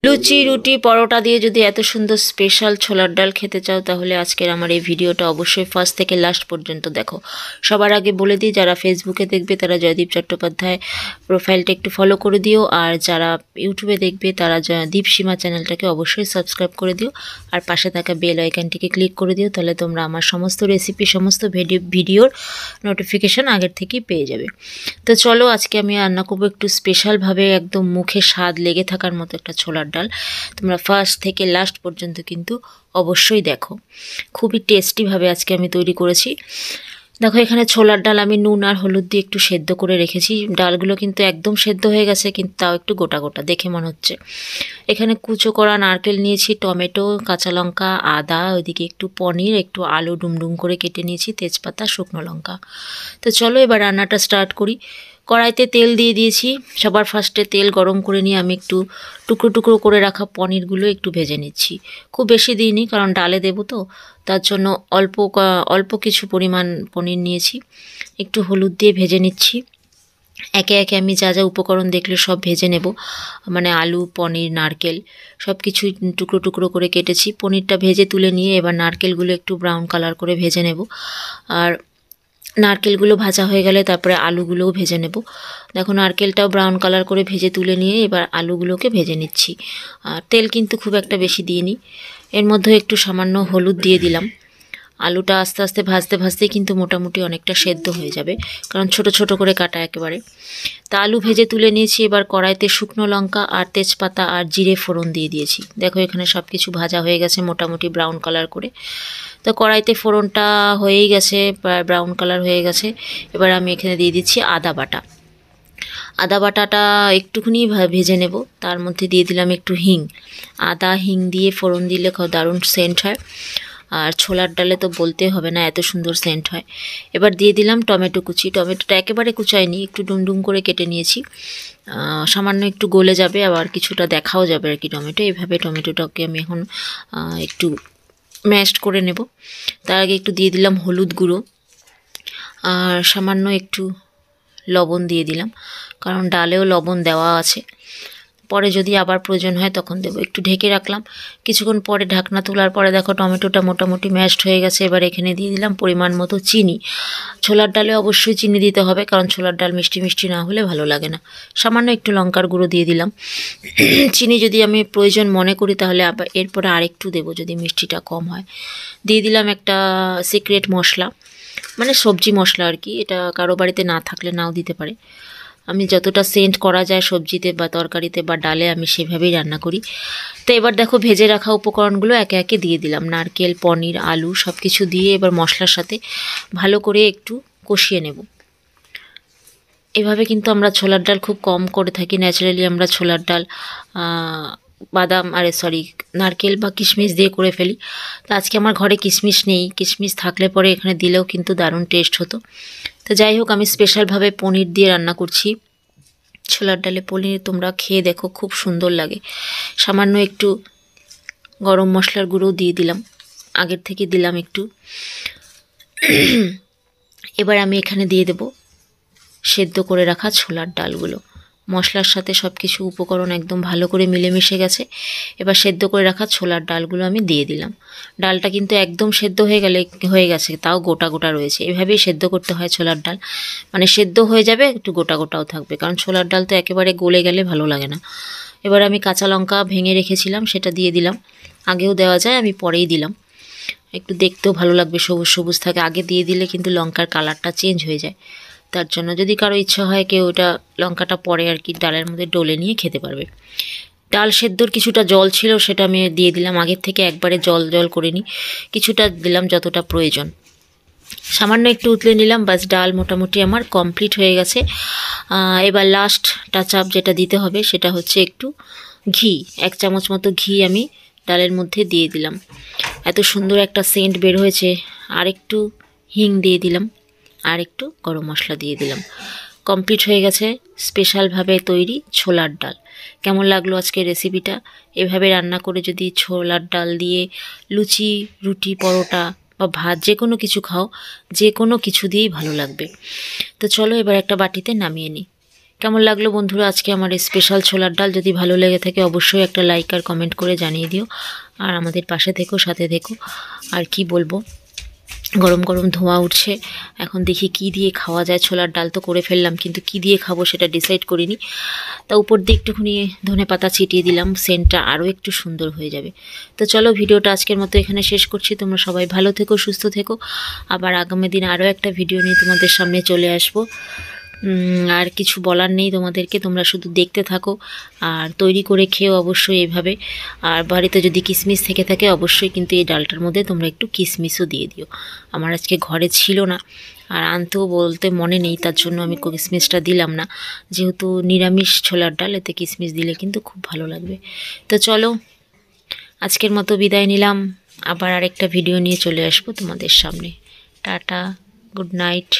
লুচি রুটি পরোটা দিয়ে যদি এত সুন্দর স্পেশাল ছোলার ডাল খেতে চাও তাহলে আজকের আমার এই ভিডিওটা অবশ্যই ফার্স্ট থেকে লাস্ট পর্যন্ত দেখো। সবার আগে বলে দিই, যারা ফেসবুকে দেখবে তারা জয়দীপ চট্টোপাধ্যায় প্রোফাইলটা একটু ফলো করে দিও, আর যারা ইউটিউবে দেখবে তারা দীপসীমা চ্যানেলটাকে অবশ্যই সাবস্ক্রাইব করে দিও, আর পাশে থাকা বেল আইকনটিকে ক্লিক করে দিও। তাহলে তোমরা আমার সমস্ত রেসিপি, সমস্ত ভিডিওর নোটিফিকেশান আগের থেকেই পেয়ে যাবে। তো চলো, আজকে আমি রান্না করবো একটু স্পেশালভাবে, একদম মুখে স্বাদ লেগে থাকার মতো একটা ছোলার ডাল। তোমরা ফার্স্ট থেকে লাস্ট পর্যন্ত কিন্তু অবশ্যই দেখো। খুবই টেস্টিভাবে আজকে আমি তৈরি করেছি। দেখো, এখানে ছোলার ডাল আমি নুন আর হলুদ দিয়ে একটু সেদ্ধ করে রেখেছি। ডালগুলো কিন্তু একদম সেদ্ধ হয়ে গেছে, কিন্তু তাও একটু গোটা গোটা দেখে মনে হচ্ছে। এখানে কুচো করা নারকেল নিয়েছি, টমেটো, কাঁচা লঙ্কা, আদা, ওইদিকে একটু পনির, একটু আলু ডুমডুম করে কেটে নিয়েছি, তেজপাতা, শুকনো লঙ্কা। তো চলো এবার রান্নাটা স্টার্ট করি। কড়াইতে তেল দিয়ে দিয়েছি। সবার ফার্স্টে তেল গরম করে নিয়ে আমি একটু টুকরো টুকরো করে রাখা পনিরগুলো একটু ভেজে নিচ্ছি। খুব বেশি দিইনি, কারণ ডালে দেবো তো, তার জন্য অল্প কিছু পরিমাণ পনির নিয়েছি। একটু হলুদ দিয়ে ভেজে নিচ্ছি। একে একে আমি যা যা উপকরণ দেখলে সব ভেজে নেব। মানে আলু, পনির, নারকেল সব কিছু টুকরো টুকরো করে কেটেছি। পনিরটা ভেজে তুলে নিয়ে এবার নারকেলগুলো একটু ব্রাউন কালার করে ভেজে নেব। আর নারকেলগুলো ভাজা হয়ে গেলে তারপরে আলুগুলোও ভেজে নেব। দেখো, নারকেলটাও ব্রাউন কালার করে ভেজে তুলে নিয়ে এবার আলুগুলোকে ভেজে নিচ্ছি। আর তেল কিন্তু খুব একটা বেশি দিইনি। এর মধ্যে একটু সামান্য হলুদ দিয়ে দিলাম। আলুটা আস্তে আস্তে ভাজতে ভাজতেই কিন্তু মোটামুটি অনেকটা সেদ্ধ হয়ে যাবে, কারণ ছোট ছোট করে কাটা একেবারে। তা আলু ভেজে তুলে নিয়েছি। এবার কড়াইতে শুকনো লঙ্কা আর তেজপাতা আর জিরে ফোড়ন দিয়ে দিয়েছি। দেখো, এখানে সব কিছু ভাজা হয়ে গেছে মোটামুটি ব্রাউন কালার করে। তো কড়াইতে ফোড়নটা হয়েই গেছে, প্রায় ব্রাউন কালার হয়ে গেছে। এবার আমি এখানে দিয়ে দিচ্ছি আদা বাটা। আদা বাটাটা একটুখানি ভেজে নেব। তার মধ্যে দিয়ে দিলাম একটু হিং। আদা হিং দিয়ে ফোড়ন দিলে খুব দারুণ সেন্ট হয়। আর ছোলার ডালে তো বলতে হবে না, এত সুন্দর সেন্ট হয়। এবার দিয়ে দিলাম টমেটো কুচি। টমেটোটা একেবারে কুচাইনি, একটু ডুমডুম করে কেটে নিয়েছি। সামান্য একটু গলে যাবে, আবার কিছুটা দেখাও যাবে আর কি টমেটো। এইভাবে টমেটোটাকে আমি এখন একটু ম্যাশড করে নেব। তার আগে একটু দিয়ে দিলাম হলুদ গুঁড়ো, আর সামান্য একটু লবণ দিয়ে দিলাম, কারণ ডালেও লবণ দেওয়া আছে। পরে যদি আবার প্রয়োজন হয় তখন দেবো। একটু ঢেকে রাখলাম। কিছুক্ষণ পরে ঢাকনা তোলার পরে দেখো টমেটোটা মোটামুটি ম্যাশড হয়ে গেছে। এবার এখানে দিয়ে দিলাম পরিমাণ মতো চিনি। ছোলার ডালে অবশ্যই চিনি দিতে হবে, কারণ ছোলার ডাল মিষ্টি মিষ্টি না হলে ভালো লাগে না। সামান্য একটু লঙ্কার গুঁড়ো দিয়ে দিলাম। চিনি যদি আমি প্রয়োজন মনে করি তাহলে আবার এরপরে আরেকটু দেবো, যদি মিষ্টিটা কম হয়। দিয়ে দিলাম একটা সিক্রেট মশলা, মানে সবজি মশলা আর কি। এটা কারো বাড়িতে না থাকলে নাও দিতে পারে। আমি যতটা সেন্ট করা যায় সবজিতে বা তরকারিতে বা ডালে আমি সেভাবেই রান্না করি। তো এবার দেখো, ভেজে রাখা উপকরণগুলো একে একে দিয়ে দিলাম। নারকেল, পনির, আলু সব কিছু দিয়ে এবার মশলার সাথে ভালো করে একটু কষিয়ে নেব। এভাবে কিন্তু আমরা ছোলার ডাল খুব কম করে থাকি। ন্যাচারালি আমরা ছোলার ডাল নারকেল বা কিশমিশ দিয়ে করে ফেলি। তো আজকে আমার ঘরে কিশমিশ নেই। কিশমিশ থাকলে পরে এখানে দিলেও কিন্তু দারুণ টেস্ট হতো। তো যাই হোক, আমি স্পেশালভাবে পনির দিয়ে রান্না করছি। ছোলার ডালে পনির তোমরা খেয়ে দেখো, খুব সুন্দর লাগে। সামান্য একটু গরম মশলার গুঁড়ো দিয়ে দিলাম, আগের থেকে দিলাম একটু। এবার আমি এখানে দিয়ে দেব সেদ্ধ করে রাখা ছোলার ডালগুলো। মশলার সাথে সব কিছু উপকরণ একদম ভালো করে মিলেমিশে গেছে। এবার সেদ্ধ করে রাখা ছোলার ডালগুলো আমি দিয়ে দিলাম। ডালটা কিন্তু একদম সেদ্ধ হয়ে গেছে, তাও গোটা গোটা রয়েছে। এভাবেই সেদ্ধ করতে হয় ছোলার ডাল, মানে সেদ্ধ হয়ে যাবে, একটু গোটা গোটাও থাকবে, কারণ ছোলার ডাল তো একেবারে গলে গেলে ভালো লাগে না। এবার আমি কাঁচা লঙ্কা ভেঙে রেখেছিলাম, সেটা দিয়ে দিলাম। আগেও দেওয়া যায়, আমি পরেই দিলাম। একটু দেখতেও ভালো লাগবে, সবুজ সবুজ থাকে। আগে দিয়ে দিলে কিন্তু লঙ্কার কালারটা চেঞ্জ হয়ে যায়। তার জন্য যদি কারো ইচ্ছা হয়, কেউ ওটা লঙ্কাটা পরে আর কি ডালের মধ্যে ডলে নিয়ে খেতে পারবে। ডাল সেদ্ধর কিছুটা জল ছিল, সেটা আমি দিয়ে দিলাম। আগের থেকে একবারে জল জল করে নিই, কিছুটা দিলাম যতটা প্রয়োজন। সামান্য একটু উতলে নিলাম, বাস ডাল মোটামুটি আমার কমপ্লিট হয়ে গেছে। এবার লাস্ট টাচ আপ যেটা দিতে হবে সেটা হচ্ছে একটু ঘি। 1 চামচ মতো ঘি আমি ডালের মধ্যে দিয়ে দিলাম। এত সুন্দর একটা সেন্ট বের হয়েছে। আর একটু হিং দিয়ে দিলাম, আর একটু গরম মশলা দিয়ে দিলাম। কমপ্লিট হয়ে গেছে স্পেশালভাবে তৈরি ছোলার ডাল। কেমন লাগলো আজকের রেসিপিটা? এভাবে রান্না করে যদি ছোলার ডাল দিয়ে লুচি, রুটি, পরোটা বা ভাত যে কোনো কিছু খাও, যে কোনো কিছু দিয়েই ভালো লাগবে। তো চলো এবার একটা বাটিতে নামিয়ে নিই। কেমন লাগলো বন্ধুরা আজকে আমার এই স্পেশাল ছোলার ডাল? যদি ভালো লেগে থাকে অবশ্যই একটা লাইক আর কমেন্ট করে জানিয়ে দিও। আর আমাদের পাশে থেকো, সাথে থেকো। আর কি বলবো, গরম গরম ধোঁয়া উঠছে। এখন দেখি কি দিয়ে খাওয়া যায়। ছোলার ডাল তো করে ফেললাম, কিন্তু কি দিয়ে খাবো সেটা ডিসাইড করিনি। তা উপর দিয়ে একটুখানি ধনেপাতা ছিটিয়ে দিলাম, সেন্টটা আরও একটু সুন্দর হয়ে যাবে। তো চলো, ভিডিওটা আজকের মতো এখানে শেষ করছি। তোমরা সবাই ভালো থেকো, সুস্থ থেকো। আবার আগামী দিন আরও একটা ভিডিও নিয়ে তোমাদের সামনে চলে আসবো। আর কিছু বলার নেই তোমাদেরকে, তোমরা শুধু দেখতে থাকো আর তৈরি করে খেও অবশ্যই এইভাবে। আর বাড়িতে যদি কিশমিশ থেকে থাকে অবশ্যই কিন্তু এই ডালটার মধ্যে তোমরা একটু কিশমিশও দিয়ে দিও। আমার আজকে ঘরে ছিল না আর আনতেও বলতে মনে নেই, তার জন্য আমি কিশমিশটা দিলাম না। যেহেতু নিরামিষ ছোলার ডাল, এতে কিশমিশ দিলে কিন্তু খুব ভালো লাগবে। তো চলো, আজকের মতো বিদায় নিলাম। আবার আরেকটা ভিডিও নিয়ে চলে আসবো তোমাদের সামনে। Tata, good night.